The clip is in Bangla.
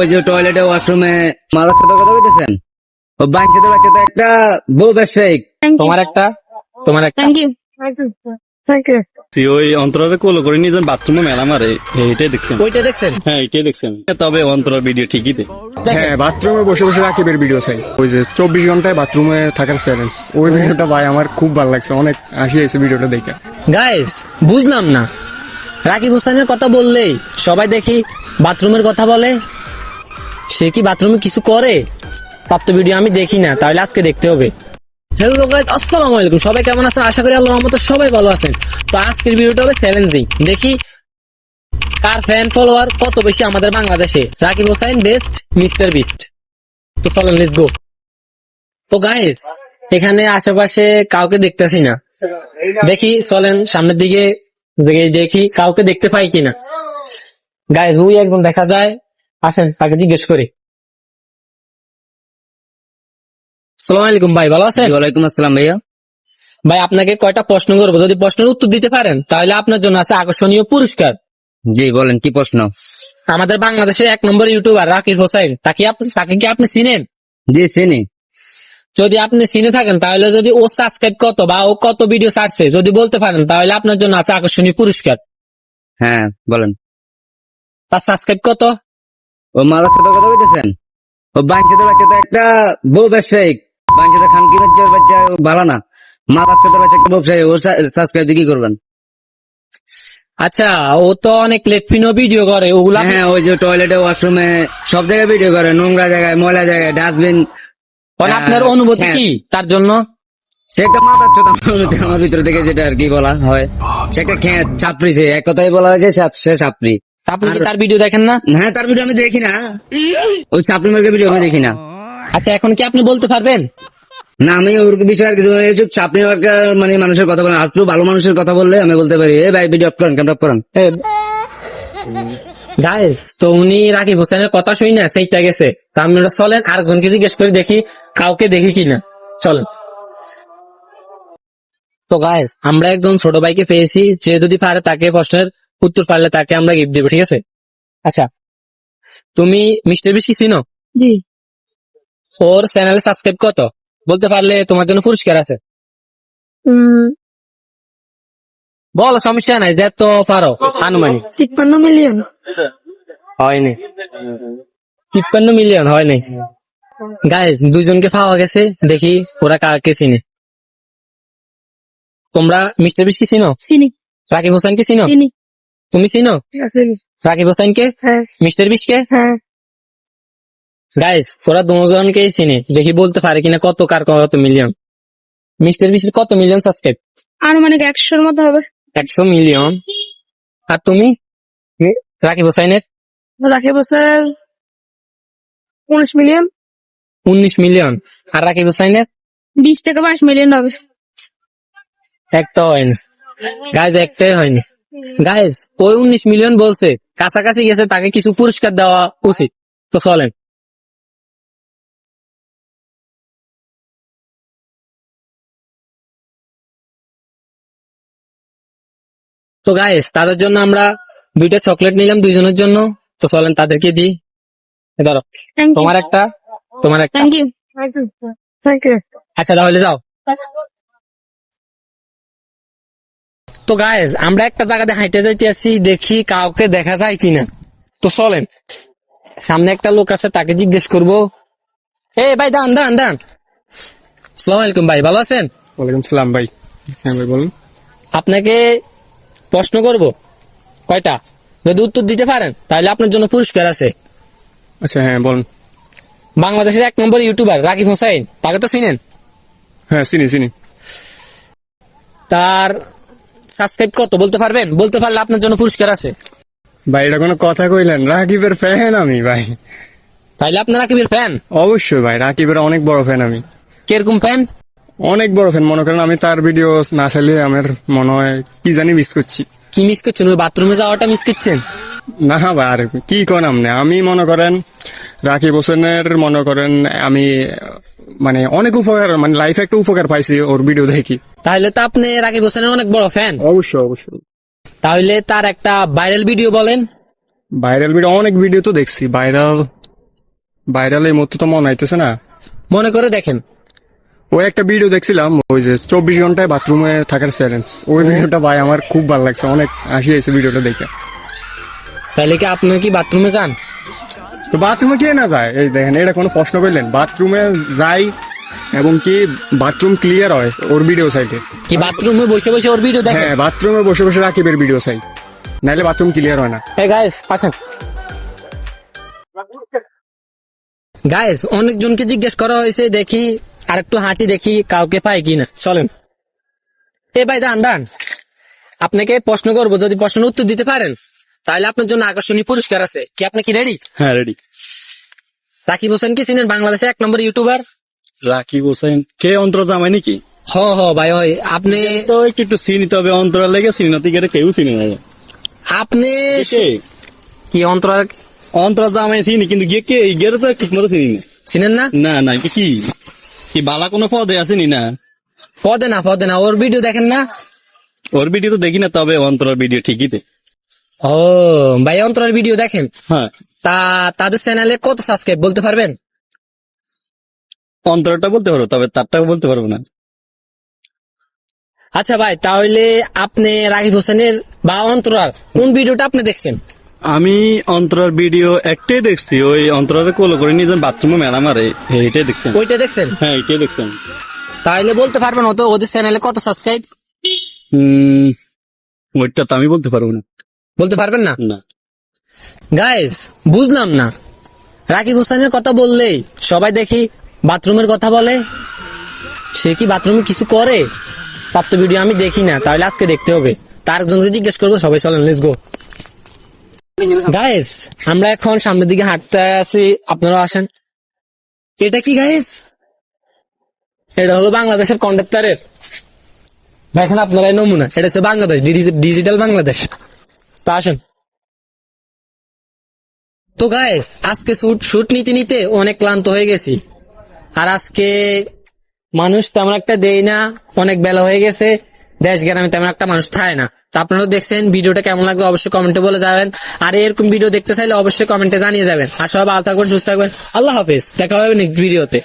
ওই যে টয়লেটে ওয়াশরুমে মালার সাথে কথা বলতেছেন, ও বাচ্চাদের বাচ্চা তো একটা বউ ব্যবসায়ী। তোমার একটা থ্যাংক ইউ থ্যাংক ইউ। তুই ওই অন্তরারে কোলো করে নিয়ে যান বাথরুমে মেলা মারে, এইটাই দেখছেন? ওইটা দেখছেন? হ্যাঁ এইটাই দেখছেন। তবে অন্তরার ভিডিও ঠিকই দে। হ্যাঁ, বাথরুমে বসে বসে রাকিবের ভিডিও চাই, ওই যে 24 ঘন্টায় বাথরুমে থাকার চ্যালেঞ্জ, ওই ভিডিওটা ভাই আমার খুব ভালো লাগছে, অনেক হাসি হয়েছে ভিডিওটা দেখে। গাইস বুঝলাম না, রাকিব হোসেনের কথা বললেই সবাই দেখি বাথরুমের কথা বলে। সে কি বাথরুমে কিছু করে? তার তো ভিডিও আমি দেখি না, তাহলে আজকে দেখতে হবে। হ্যালো গাইস, আসসালামু আলাইকুম। সবাই কেমন আছেন? আশা করি আল্লাহর রহমতে সবাই ভালো আছেন। তো আজকের ভিডিওটা হবে চ্যালেঞ্জিং। দেখি কার ফ্যান ফলোয়ার কত বেশি আমাদের বাংলাদেশে। Rakib Hossain best, mister beast. তো চলেন লেটস গো। তো গাইস এখানে আশেপাশে কাউকে দেখতেছি না, দেখি চলেন সামনের দিকে দেখি কাউকে দেখতে পাই কিনা। গাইস ওই একদম দেখা যায়, আসেন তাকে জিজ্ঞেস করি। আসসালামু আলাইকুম ভাই, ভালো আছেন? ওয়ালাইকুম আসসালাম ভাইয়া। ভাই আপনাকে কয়টা প্রশ্ন করবো, যদি প্রশ্নের উত্তর দিতে পারেন তাহলে আপনার জন্য আছে আকর্ষণীয় পুরস্কার। জি বলেন, কি প্রশ্ন? আমাদের বাংলাদেশের 1 নম্বর ইউটিউবার রাকিব হোসেন, তাকে কি আপনি চিনেন? জি চিনি। যদি আপনি চিনে থাকেন তাহলে যদি ও সাবস্ক্রাইব কত বা ও কত ভিডিও ছাড়ছে যদি বলতে পারেন তাহলে আপনার জন্য আছে আকর্ষণীয় পুরস্কার। হ্যাঁ বলেন। তার সাবস্ক্রাইব কত? ও মালার সাথে কথা বলতেছেন, ও বাচ্চাদের বাচ্চা তো একটা বউ ব্যবসায়ী। বাচ্চাদের খান কি বাচ্চা ভালো না, মা বাচ্চাদের বাচ্চা একটা ব্যবসায়ী, ও সাবস্ক্রাইব দিয়ে কি করবেন? আচ্ছা, ও তো অনেক লেটফিনো ভিডিও করে, ওগুলা হ্যাঁ, ওই যে টয়লেটে ওয়াশরুমে সব জায়গায় ভিডিও করে, নোংরা জায়গায়, ময়লা জায়গায়, ডাস্টবিন। আপনার অনুভূতি কি তার জন্য? সে একটা মাথার চোতা আমার ভিতর থেকে যেটা আর কি বলা হয়, সে একটা খেয়ে চাপড়ি, সে এক কথাই বলা হয়েছে সে চাপড়ি। আপনি কি তার ভিডিও দেখেন না? হ্যাঁ, তার ভিডিও আমি দেখি না, ওই চাপড়ি মার্কের ভিডিও আমি দেখি না। আচ্ছা এখন কি আপনি বলতে পারবেন? না, আমি ওর বিষয়ে আর কিছু চাপড়ি মার্কা মানে মানুষের কথা বলেন, আর একটু ভালো মানুষের কথা বললে আমি বলতে পারি, এ ভাই ভিডিও অফ করেন, ক্যামেরা অফ করেন। গাইস তো উনি রাকিব হোসেনের কথা শুই না সেইটা গেছে, তা আপনারা চলেন আরেকজনকে জিজ্ঞেস করে দেখি কাউকে দেখি কিনা। চলেন। তো গাইস আমরা একজন ছোট ভাইকে পেয়েছি, যে যদি পারে তাকে প্রশ্নের উত্তর পারলে তাকে আমরা গিফট দেবো, ঠিক আছে? আচ্ছা তুমি মিস্টার বিস্ট চিনো? জি। ওর চ্যানেলে সাবস্ক্রাইব কত বলতে পারলে তোমার জন্য পুরস্কার আছে। বলো, সমস্যা নাই, যে তো পারো আনুমানিক। 53 মিলিয়ন। হয়নি, 53 মিলিয়ন হয়নি। গাইস দুইজনকে পাওয়া গেছে, দেখি ওরা কাকে চিনে। তোমরা মিস্টার বিস্ট চিনো? চিনি রাকিব হোসেনকে চিনো? চিনি তুমি চিনো চিনি। রাকিব হোসেনকে, হ্যাঁ মিস্টার বিস্টকে? হ্যাঁ। গাইস ওরা দুজনকেই চিনে, দেখি বলতে পারে কিনা কত কার কত মিলিয়ন। মিস্টার বিস্টের কত মিলিয়ন সাবস্ক্রাইব? আনুমানিক 100-র মতো হবে। 100 মিলিয়ন। আর তুমি রাকিব হোসেনের? রাকিব হোসেন 19 মিলিয়ন। 19 মিলিয়ন। আর রাকিব হোসেনের 20 থেকে 22 মিলিয়ন হবে। একটা হয়নি গাইজ, একটাই হয়নি। গাইজ ওই 19 মিলিয়ন বলছে, কাছাকাছি গেছে, তাকে কিছু পুরস্কার দেওয়া উচিত। তো চলেন। তো গাইজ তাদের জন্য আমরা 2টা চকলেট নিলাম দুইজনের জন্য, তো চলেন তাদেরকে দিই। ধরো থ্যাংক ইউ তোমার একটা, তোমার একটা। Thank you thank you. আচ্ছা তাহলে যাও। তো গাইজ আমরা একটা জায়গাতে হাইটে যাইতে আসি, দেখি কাউকে দেখা যায় কিনা। তো চলেন, সামনে একটা লোক আছে, তাকে জিজ্ঞেস করবো। এ ভাই দাঁড়ান দাঁড়ান দাঁড়ান। আসসালামু আলাইকুম ভাই, ভালো আছেন? ওয়ালাইকুম সালাম ভাই। হ্যাঁ ভাই বলুন। আপনাকে প্রশ্ন করব কয়টা, যদি উত্তর দিতে পারেন তাহলে আপনার জন্য পুরস্কার আছে। আচ্ছা হ্যাঁ বলুন। বাংলাদেশের 1 নম্বর ইউটিউবার রাকিব হোসেন, তাকে তো চিনেন? হ্যাঁ চিনি চিনি। তার সাবস্ক্রাইব কত বলতে পারবেন? বলতে পারলে আপনার জন্য পুরস্কার আছে। ভাই এটা কোনো কথা কইলেন? রাকিবের ফ্যান আমি ভাই। তাইলে আপনার রাকিবের ফ্যান? অবশ্যই ভাই, রাকিবের অনেক বড় ফ্যান আমি। কিরকম ফ্যান? অনেক বড় ফ্যান, মনে করেন আমি তার ভিডিও না চাইলে আমার মনে হয় কি জানি মিস করছি। কি মিস করছেন? ওই বাথরুমে যাওয়াটা মিস করছেন? না ভাই, আর কি কোন আমি মনে করেন রাকিব হোসেনের মনে করেন আমি মানে অনেক উপকার, মানে লাইফে একটা উপকার পাইছি ওর ভিডিও দেখি। তাহলে তো আপনি রাকিব হোসেনের অনেক বড় ফ্যান। অবশ্যই অবশ্যই। তাহলে তার একটা ভাইরাল ভিডিও বলেন। ভাইরাল ভিডিও অনেক ভিডিও তো দেখছি, ভাইরাল ভাইরাল এই মতো তো মনে হইতেছে না। মনে করে দেখেন। ওই একটা ভিডিও দেখছিলাম, ওই যে 24 ঘন্টায় বাথরুমে থাকার চ্যালেঞ্জ, ওই ভিডিওটা ভাই আমার খুব ভালো লাগছে, অনেক হাসি হয়েছে ভিডিওটা দেখে। তাইলে কি আপনি কি বাথরুমে যান? তো বাথরুমে কে না যায়? এই দেখেন, এটা কোনো প্রশ্ন করলেন? বাথরুমে যাই, এবং কি বাথরুম ক্লিয়ার হয় ওর ভিডিও সাইটে। কি বাথরুমে বসে বসে ওর ভিডিও দেখেন? হ্যাঁ, বাথরুমে বসে বসে রাকিবের ভিডিও চাই, নাইলে বাথরুম ক্লিয়ার হয় না। এই গাইস আসেন। গাইস অনেকজনকে জিজ্ঞেস করা হয়েছে, দেখি আর একটু হাঁটি, দেখি কাউকে পাই কিনা। চলেন। এ ভাই দান দান, আপনাকে প্রশ্ন করবো, যদি প্রশ্নের উত্তর দিতে পারেন তাহলে আপনার জন্য আকর্ষণীয় পুরস্কার আছে। কি আপনি কি রেডি? হ্যাঁ রেডি। রাকিব হোসেন কি চিনেন? বাংলাদেশের 1 নম্বর ইউটিউবার। রাকিব হোসেন কে? অন্তর জামাই নাকি? হ হ ভাই, হয় আপনি। তো একটু একটু চিনি, তবে অন্তর লেগে চিনি না, তুই কেউ চিনি না। আপনি কে? কি অন্তরাল অন্তর জামাই চিনি, কিন্তু গিয়ে কে গিয়ে তো ঠিক মতো চিনি না। চিনেন না? না না, কি কি বালা কোনো পদে আসেনি না? পদে না, ওর ভিডিও দেখেন না? ওর ভিডিও তো দেখি না, তবে অন্তরের ভিডিও ঠিকই দে। ও ভাই, অন্তরাল ভিডিও দেখেন? হ্যাঁ। তাদের চ্যানেলে কত সাবস্ক্রাইব বলতে পারবেন? অন্তরটা বলতে পারবো, তবে তারটা বলতে পারবো না। আচ্ছা ভাই, তাহলে আপনি রাকিব হোসেনের বা অন্তরাল কোন ভিডিওটা আপনি দেখছেন? আমি অন্তরার ভিডিও একটাই দেখছি, ওই অন্তরারে কোলো করে নিয়ে যখন বাথরুমে মেলা মারে, এইটাই দেখছেন। ওইটা দেখছেন? হ্যাঁ, এইটাই দেখছেন। তাহলে বলতে পারবেন ওদের চ্যানেলে কত সাবস্ক্রাইব? ওইটা তো আমি বলতে পারবো না। বলতে পারবেন না? না। গাইস বুঝলাম না, রাকিব হোসেনের কথা বললেই সবাই দেখি বাথরুমের কথা বলে। সে কি বাথরুমে কিছু করে? প্রাপ্ত ভিডিও আমি দেখি না, তাহলে আজকে দেখতে হবে। তার জন্য জিজ্ঞেস করবো। সবাই চলেন, লেটস গো। গাইস আমরা এখন সামনের দিকে হাঁটতে আছি, আপনারা আসেন। এটা কি গাইস? এটা হলো বাংলাদেশের কন্ডাক্টরের। দেখেন আপনারা এই নমুনা, এটা হচ্ছে বাংলাদেশ, ডিজিটাল বাংলাদেশ। তা আসেন। তো গাইস আজকে শুট নিতে নিতে অনেক ক্লান্ত হয়ে গেছি, আর আজকে মানুষ তেমন একটা দেয় না, অনেক বেলা হয়ে গেছে, দেশ গ্রামে তেমন একটা মানুষ থাকে না। তো আপনারা দেখছেন, ভিডিওটা কেমন লাগলো অবশ্যই কমেন্টে বলে যাবেন, আর এরকম ভিডিও দেখতে চাইলে অবশ্যই কমেন্টে জানিয়ে যাবেন। আর সবাই ভালো থাকবেন, সুস্থ থাকবেন, আল্লাহ হাফেজ, দেখা হবে নেক্সট ভিডিওতে।